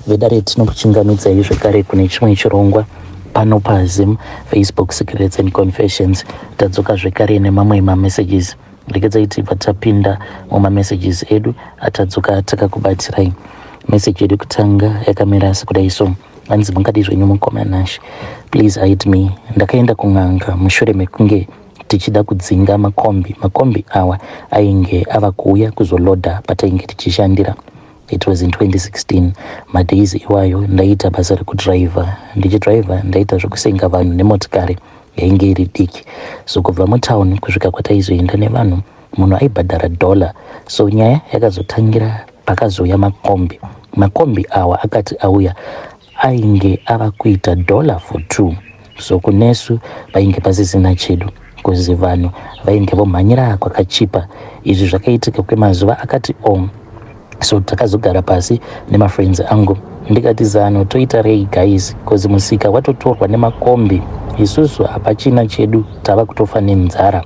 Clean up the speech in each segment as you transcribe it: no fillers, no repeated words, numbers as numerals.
vedare tinochingamidza zvekare kune chimwe chirongwa pano paZim Facebook Secrets and Confessions. Tadzoka zvekare nemamwe mamessages rekezai tibva tapinda mumamessages edu atadzoka takakubatsirai. Message yedu kutanga yakamira sekudai so: anzi mungadi zvenyu mukomanashi, please hide me. Ndakaenda kun'anga mushure mekunge tichida kudzinga makombi awa ainge ava kuuya kuzoloda patainge tichishandira. It was in 2016. Madays iwayo ndaita basa rekudriver. Ndichidriver ndaita zvokusenga vanhu nemotikari yainge iri diki. So kubva mutauni kusvika kwataizoenda nevanhu munhu aibhadhara $. So nyaya yakazotangira pakazouya makombi awa akati auya ainge ava kuita $4 for 2. So kunesu painge pasisina chedu kuzi vanhu vainge vomhanyira kwakachipa. Izvi zvakaitika kwemazuva akati so takazogara pasi nemafriends angu ndikati zano toita rei guys, kozi musika watotorwa nemakombi, isusu hapachina chedu, tava kutofa nenzara.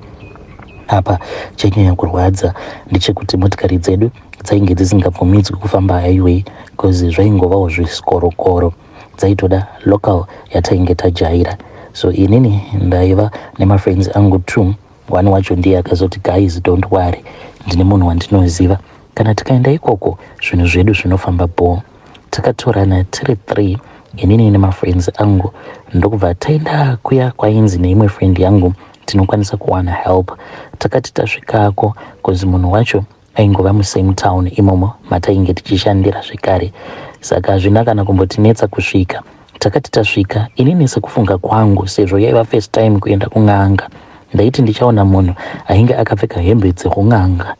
Apa chanyanya kurwadza ndechekuti motikari dzedu dzainge dzisingabvumidzwi kufamba highway kozi zvaingovawo zviskorokoro, dzaitoda local yatainge tajaira. So inini ndaiva nemafriends angu 2. One wacho ndiye akazoti guys don't worry, ndine munhu wandinoziva, kana tikaenda ikoko zvinhu zvedu zvinofamba po. Takatorana tiri 3, inini nemafriends angu, ndokubva taenda kuya kwainzi neimwe friend yangu tinokwanisa kuwana help. Takati tasvikako kozi munhu wacho aingova musame town imomo matainge tichishandira zvekare, saka hazvina kana kumbotinetsa kusvika. Takati tasvika, inini sekufunga kwangu sezvo yaiva first time kuenda kun'anga, ndaiti ndichaona munhu ainge akapfeka hembe dzekun'anga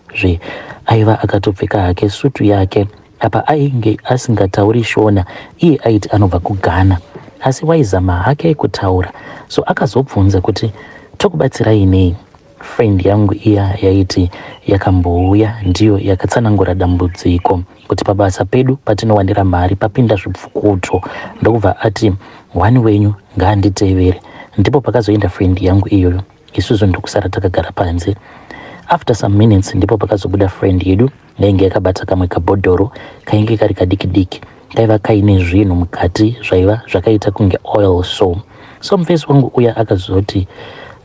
aiva akatopfeka hake sutu yake. Apa ainge asingatauri Shona, iye aiti anobva kuGhana, asi waizama hake kutaura. So akazobvunza kuti tokubatsirai nei. Friend yangu iya yaiti yakambouya ndiyo yakatsanangura dambudziko kuti pabasa pedu patinowandira mari papinda zvipfukuto, ndokubva ati wani wenyu ngaanditevere. Ndipo pakazoenda friend yangu iyoyo, isusu ndokusara takagara panze. After some minutes ndipo pakazobuda friend yedu yainge yakabata kamwe kabhodhoro kainge kari kadiki kaiva kaine zvinhu mukati zvaiva zvakaita kunge oil. So mufesi wangu uya akazoti,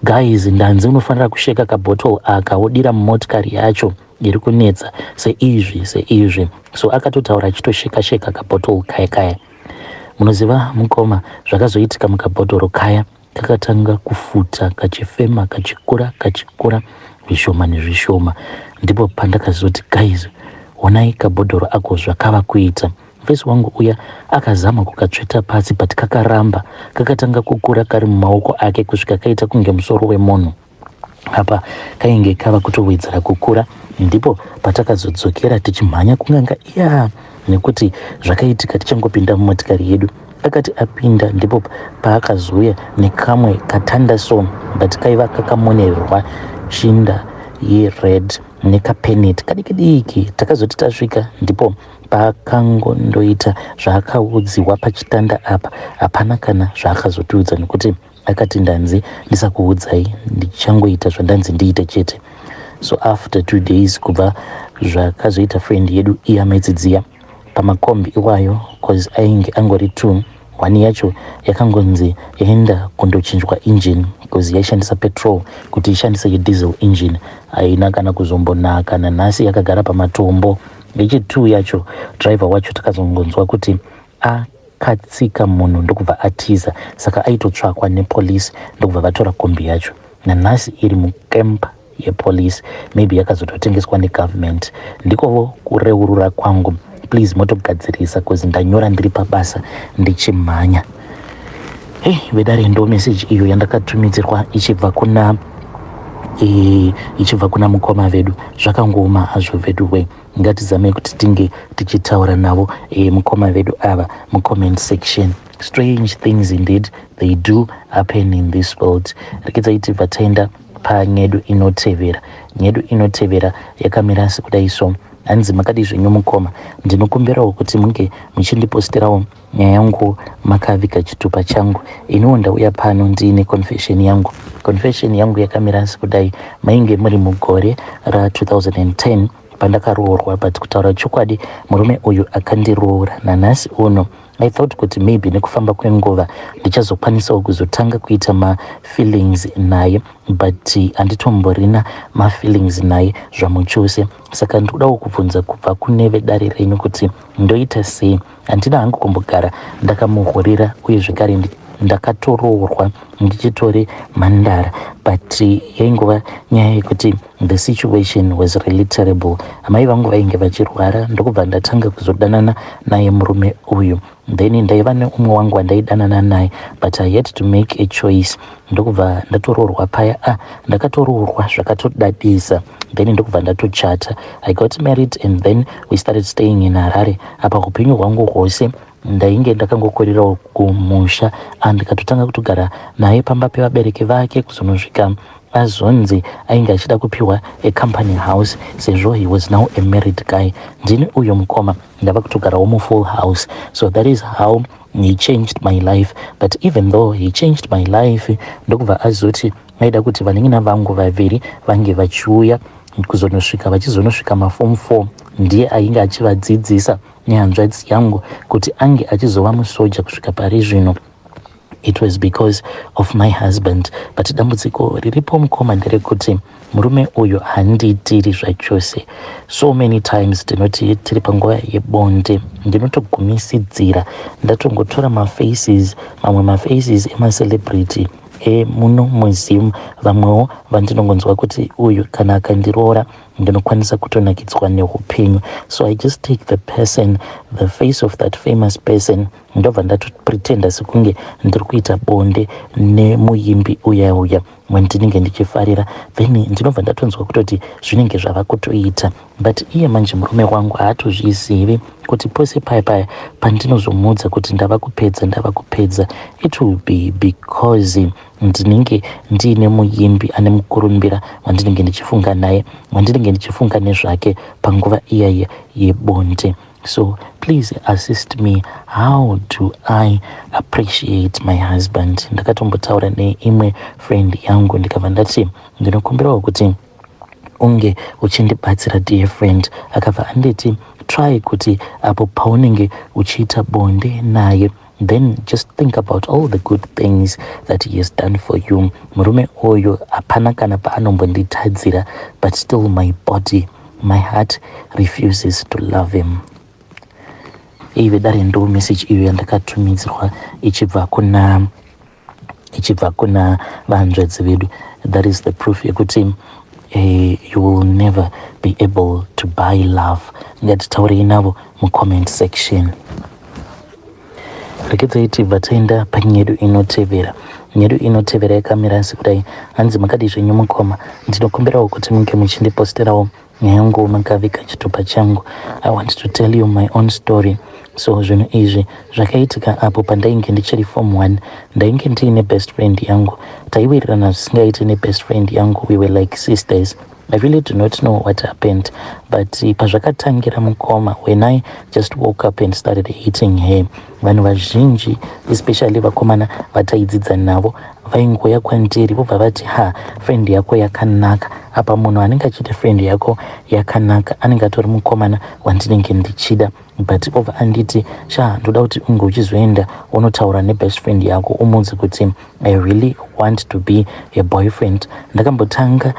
guys, ndanzi unofanira kusheka kabhotoro aka wodira mumotikari yacho iri kunetsa seizvi. So akatotaura achitosheka kabhotoro kaya. Munoziva mukoma, zvakazoitika mukabhotoro kaya kakatanga kufuta kachifema kachikura zvishoma nezvishoma. Ndipo pandakazoti guys, onai kabhodhoro ako zvakava kuita. Mufesi wangu uya akazama kukatsveta pasi but kakaramba, kakatanga kukura kari mumaoko ake kusvika kaita kunge musoro wemunhu. Apa kainge kava kutowedzera kukura. Ndipo patakazodzokera tichimhanya kun'anga iya, nekuti zvakaitika tichangopinda mumotikari yedu. Akati apinda ndipo paakazoya nekamwe katanda but kaiva kakamonerwa shinda yered nekapenet kadiki. Takazoti tasvika ndipo pakangondoita zvaakaudziwa pachitanda apa, hapana kana zvaakazotiudza, nekuti akati ndanzi ndisakuudzai, ndichangoita zvandanzi ndiite chete. So after 2 days kubva zvakazoita friend yedu iya medzidziya pamakombi iwayo, cause ainge angori 2. One yacho yakangonzi yaenda kundochinjwa engine because yaishandisa petrol kuti ishandise diesel engine, haina kana kuzombonaka. Nanhasi yakagara pamatombo. Yechi2 yacho driver wacho takazongonzwa kuti akatsika munhu ndokubva atiza, saka aitotsvakwa nepolisi ndokubva vatora kombi yacho. Nanhasi iri mukemp yepolisi, maybe yakazototengeswa negovernment. Ndikovo kureurura kwangu. Please motogadzirisa kozi ndanyora ndiri pabasa ndichimhanya. Vedare ndo message iyo yandakatumidzirwa ichibva kuna mukoma vedu. Zvakangoma hazvo vedu we, ngatizame kuti tinge tichitaura navo mukoma vedu ava mucomment section. Strange things indeed they do happen in this world. Rekezai tibva taenda panyedu inotevera yakamira sekudai so: hanzi makadi zvenyu mukoma, ndinokumbirawo kuti munge muchindipostirawo nyaya yangu makavika chitupa changu. Iniwo ndauya pano ndiine confession yangu. Confession yangu yakamira sekudai: mainge muri mugore ra 2010 pandakaroorwa, but kutaura chokwadi murume uyu akandiroora. Nanhasi uno I thought kuti maybe nekufamba kwenguva ndichazokwanisawo kuzotanga kuita mafeelings naye, but handitomborina mafeelings naye zvamuchose. Saka ndikudawo kubvunza kubva kune vedare renyu kuti ndoita sei. Handina hangu kumbogara ndakamuhorera uye zvekare ndakatoroorwa ndichitori mhandara, but yaingova nyaya yekuti the situation was really terrible. Amai vangu vainge vachirwara, ndokubva ndatanga kuzodanana naye murume uyu. Then ndaiva neumwe wangu wandaidanana naye, but I had to make a choice. Ndokubva ndatoroorwa paya, ndakatoroorwa zvakatodadisa. Then ndokubva ndatochata. I got married and then we started staying in Harare. Apa upenyu hwangu hwose ndainge ndakangokorerawo kumusha, ndikatotanga kutogara naye pamba pevabereki vake kuzonosvika azonzi ainge achida kupiwa a company house sezvo he was now a married guy. Ndini uyo mukoma ndava kutogarawo mufull house. So that is how he changed my life. But even though he changed my life, ndokubva azoti aida kuti vanengina vangu vaviri vange vachiuya vachizonosvika maform 4 ndiye ainge achivadzidzisa nehanzvadzi yangu kuti ange achizova musoja kusvika pari zvino. It was because of my husband. But dambudziko riripo mukoma nderekuti murume uyu handiitiri zvachose. So many times tinoti tiri panguva yebonde ndinotogumisidzira ndatongotora mamwe mafaces emacelebrity muno muzimu, vamwewo vandinongonzwa kuti uyu kana akandiroora ndinokwanisa kutonakidzwa neupenyu. So I just take the face of that famous person, ndobva ndatopretenda sekunge ndiri kuita bonde nemuimbi uya wandinenge ndichifarira, then ndinobva ndatonzwa kutoti zvinenge zvava kutoita. But iye manje murume wangu haatozvizivi kuti pose paya pandinozomudza kuti ndava kupedza, it will be because ndinenge ndiine muimbi ane mukurumbira wandinenge ndichifunga naye, wandinenge ndichifunga nezvake panguva iya yebonde. So please assist me. How do I appreciate my husband? Ndakatombotaura neimwe friend yangu ndikabva ndati ndinokumbirawo kuti unge uchindibatsira dear friend. Akabva anditi try kuti apo paunenge uchiita bonde naye, then just think about all the good things that he has done for you. Murume oyo hapana kana paanombonditadzira, but still my heart refuses to love him. Ive dare ndo message iyo yandakatumidzirwa ichibva kuna vahanzvadzi vedu. That is the proof yekuti you will never be able to buy love. Ngatitaurei navo mucomment section. Rekedzai tibva taenda panyedu inotevera. Nyedu inotevera yakamira sekudai. Hanzi makadi zvenyu mukoma, ndinokumbirawo kuti munge muchindiposterawo nyaya yangu makavika chitupa changu. I want to tell you my own story. So zvinhu izvi zvakaitika apo pandainge ndichiri form 1. Ndainge ndiine best friend yangu, taiwirirana zvisingaite nebest friend yangu. We were like sisters. I really do not know what happened, but pazvakatangira mukoma, when I just woke up and started hating her, vanhu vazhinji especially vakomana vataidzidza navo vaingoya kwandiri vobva vati friend yako yakanaka. Apa munhu anenge achiti friend yako yakanaka anenge atori mukomana wandinenge ndichida, but obva anditi ndoda kuti unge uchizoenda unotaura nebest friend yako umudze kuti I really want to be a boyfriend. Ndakambotanga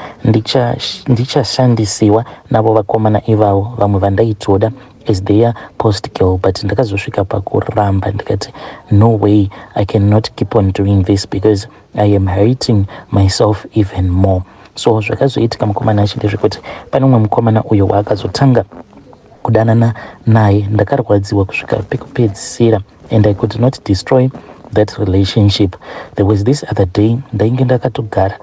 ndichashandisiwa navo vakomana ivavo vamwe vandaitoda as their post girl, but ndakazosvika pakuramba ndikati no way, I cannot keep on doing this because I am hurting myself even more. So zvakazoitika mukomana achiti zvekuti pane umwe mukomana uyo waakazotanga kudanana naye, ndakarwadziwa kusvika pekupedzisira, and I could not destroy that relationship. There was this other day ndainge ndakatogara,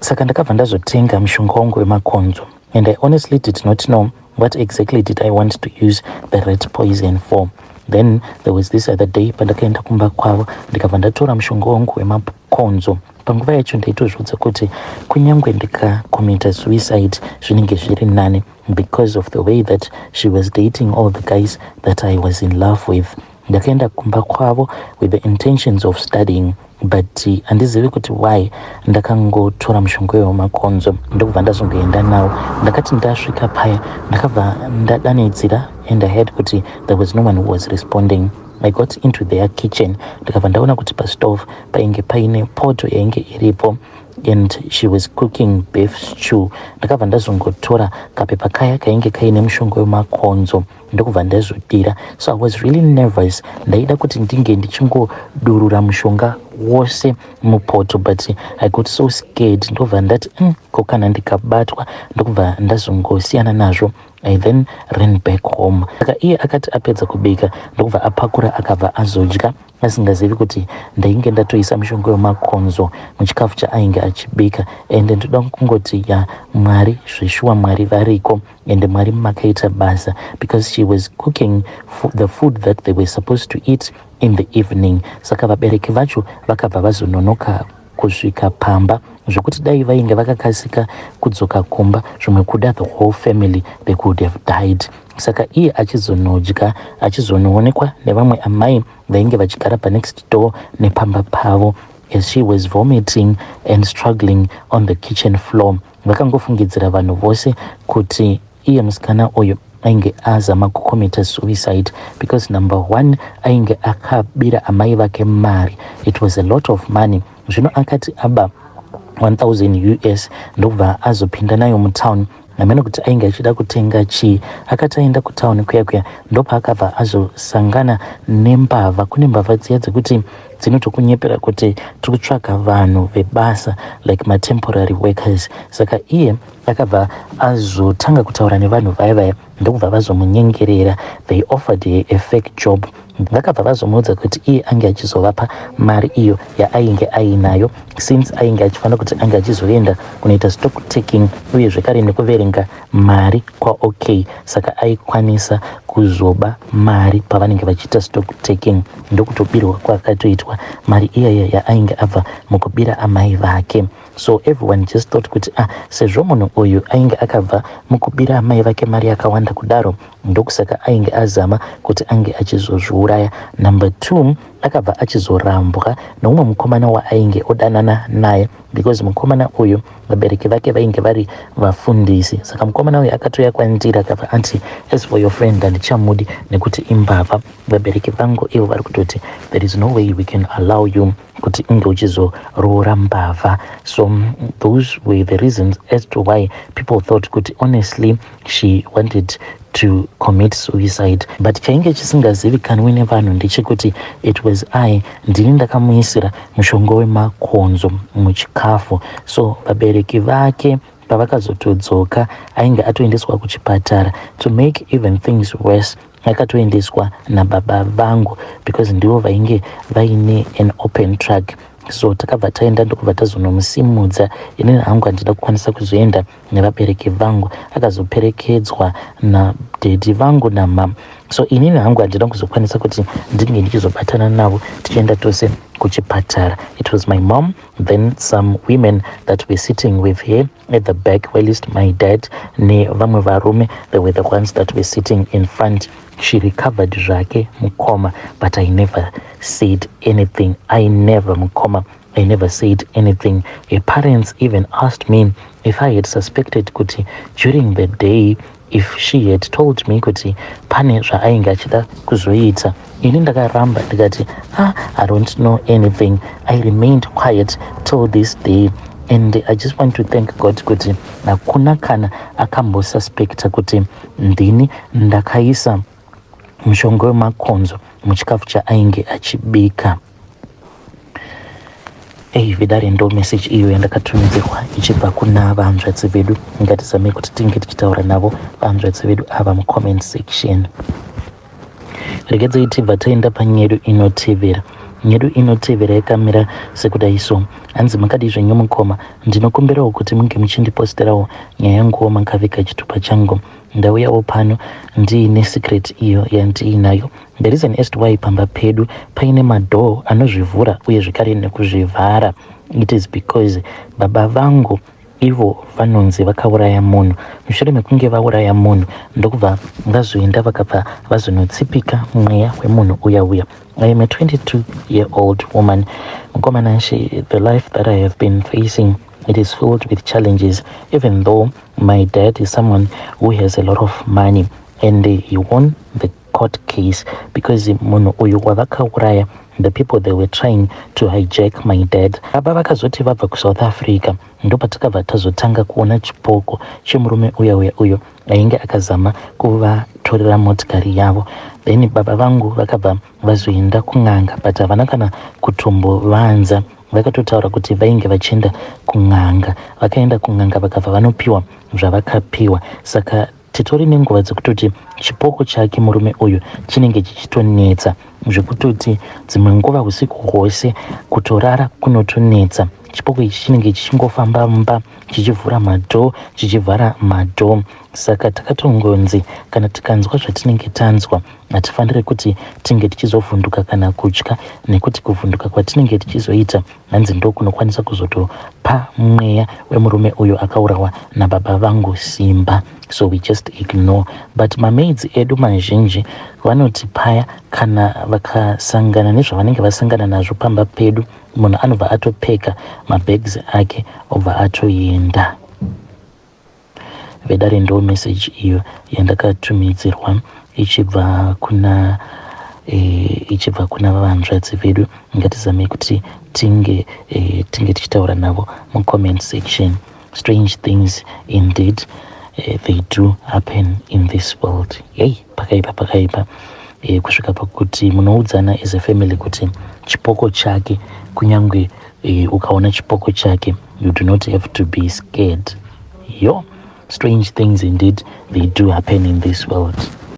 saka ndakabva ndazotenga mushonga wangu wemakonzo, and I honestly did not know what exactly did I want to use the rat poison for. Then there was this other day pandakaenda kumba kwavo ndikabva ndatora mushonga wangu wemakonzo. Panguva yacho ndaitozvodza kuti kunyangwe ndikacommita suicide zvinenge zviri nani because of the way that she was dating all the guys that I was in love with. ndakaenda kumba kwavo with the intentions of studying, but handizivi kuti why ndakangotora mushonga wemakonzo ndokubva ndazongoenda nawo. Ndakati ndasvika paya ndakabva ndadanidzira and I heard kuti there was no one who was responding. I got into their kitchen, ndakabva ndaona kuti pastove painge paine poto yainge iripo and she was cooking beef stew. Ndakabva ndazongotora kapepa kaya kainge kaine mushonga wemakonzo ndokubva ndazodira. So I was really nervous. Ndaida kuti ndinge ndichingodurura mushonga wose mupoto, but I got so scared. Ndokubva ndati ko kana ndikabatwa ndokubva ndazongosiyana nazvo. I then ran back home. Saka iye akati apedza kubika ndokubva apakura akabva azodya asingazivi kuti ndainge ndatoisa mushonga wemakonzo muchikafu chaainge achibika. And ndoda kungoti Mwari, zveshuwa Mwari variko and Mwari makaita basa, because she was cooking the food that they were supposed to eat in the evening. Saka vabereki vacho vakabva vazononoka kusvika pamba zvokuti dai vainge vakakasika kudzoka kumba zvimwe kuda the whole family they could have died. Saka iye achizonodya achizonoonekwa nevamwe amai vainge vachigara panext door nepamba pavo as she was vomiting and struggling on the kitchen floor. Vakangofungidzira vanhu vose kuti iye musikana uyu ainge azama kucommita suicide, because number one ainge akabira amai vake mari. It was a lot of money. Zvino akati aba 1000 US ndobva azopinda nayo mutown. Amene kuti ainge achida kutenga chii. Akati aenda kutown kuya ndopa akabva azosangana nembavha. Kune mbavha dziya dzekuti dzinotokunyepera kuti tiri kutsvaga vanhu vebasa like temporary workers. Saka iye akabva azotanga kutaura nevanhu vaya ndokubva vazomunyengerera. They offered a fake job. Vakabva vazomuudza kuti iye ange achizovapa mari iyo yaainge ainayo, since ainge achifanira kuti ange achizoenda kunoita stock taking uye zvekare nekuverenga mari kwa OK. Saka aikwanisa kuzoba mari pavanenge vachiita stock taking. Ndokutobirwa kwakatoitwa mari iyaya yaainge abva mukubira amai vake. So everyone just thought kuti sezvo munhu uyu ainge akabva mukubira amai vake mari yakawanda kudaro, ndokusaka ainge azama kuti ange achizozviuraya. Number 2, akabva achizorambwa noumwe mukomana waainge odanana naye, because mukomana uyu vabereki vake vainge vari vafundisi. Saka mukomana uyu akatoya kwandiri akabva anti, as for your friend handichamudi nekuti imbavha. Vabereki vangu ivo vari kutoti there is no way we can allow you kuti unge uchizoroora mbavha. So those were the reasons as to why people thought kuti honestly she wanted to commit suicide. But chainge chisingazivikanwi nevanhu ndechekuti it was I ndini ndakamuisira mushonga wemakonzo muchikafu. So vabereki vake pavakazotodzoka ainge atoendeswa kuchipatara. To make even things worse, akatoendeswa nababa vangu because ndivo vainge vaine an open track. So takabva taenda ndokubva tazonomusimudza. Inini hangu handina kukwanisa kuzoenda nevabereki vangu, akazoperekedzwa nadhedhi vangu namama. So inini hangu handina kuzokwanisa kuti ndinge ndichizobatana navo tichienda tose kuchipatara. It was my mom, then some women that were sitting with her at the back, while my dad nevamwe varume, they were the ones that were sitting in front. She recovered zvake mukoma, but I never said anything. I never said anything. Her parents even asked me if I had suspected kuti during the day, if she had told me kuti pane zvaainge achida kuzoita. Ini ndakaramba ndikati I don't know anything. I remained quiet till this day. And I just want to thank God kuti hakuna kana akambosuspecta kuti ndini ndakaisa mushonga wemakonzo muchikafu chaainge achibika. Vidare ndo message iyo yandakatumidzirwa ichibva kuna vahanzvadzi vedu. Ngatizame kuti tinge tichitaura navo vahanzvadzi vedu ava mucomment section. Regedzai tibva taenda panyedu inotevera. Nyedu inotevera yakamira sekudai so. Hanzi makadi zvenyu mukoma, ndinokumbirawo kuti munge muchindiposterawo nyaya yanguwo makavika chitupa changu. Ndauyawo pano ndiine secret iyo yandiinayo. The reason as to why pamba pedu paine madhoo anozvivhura uye zvekare nekuzvivhara, it is because baba vangu ivo vanonzi vakauraya munhu. Mushure mekunge vauraya munhu ndokubva vazoenda vakabva vazonotsipika mweya wemunhu uya. I am a 22-year-old woman. Mukomanashi, the life that I have been facing, it is filled with challenges, even though my dad is someone who has a lot of money, and he won the court case because munhu uyu wavakauraya, the people they were trying to hijack my dad. Baba vakazoti vabva kuSouth Africa ndopatakabva tazotanga kuona chipoko chemurume uyo ainge akazama kuvatorera motikari yavo. Then baba vangu vakabva vazoenda kun'anga, but havana kana kutombovanza. Vakatotaura kuti vainge vachienda kun'anga, vakaenda kun'anga vakabva vanopiwa zvavakapiwa. Saka titori nenguva dzekutoti chipoko chake murume uyu chinenge chichitonetsa zvekutoti dzimwe nguva usiku hwose kutorara kunotonetsa. Chipoko ichi chinenge chichingofamba chichivhura madhoo chichivhara madhoo. Saka takatongonzi kana tikanzwa zvatinenge tanzwa hatifaniri kuti tinge tichizovhunduka kana kutya, nekuti kuvhunduka kwatinenge tichizoita hanzi ndo kunokwanisa kuzotopa mweya wemurume uyu akaurawa nababa vangu simba. So we just ignore. But mamaids edu mazhinji vanoti paya kana vakasangana nezvavanenge vasangana nazvo pamba pedu, munhu anobva atopeka mabags ake obva atoenda. Vedare ndo message iyo yandakatumidzirwa ichibva kuna vanzvadzi vedu. Ngatizame kuti tinge tichitaura navo mucomment section. Strange things indeed they do happen in this world. Pakaipa kusvika pakuti munoudzana as a family kuti chipoko chake, kunyangwe ukaona chipoko chake, you do not have to be scared. Strange things indeed they do happen in this world.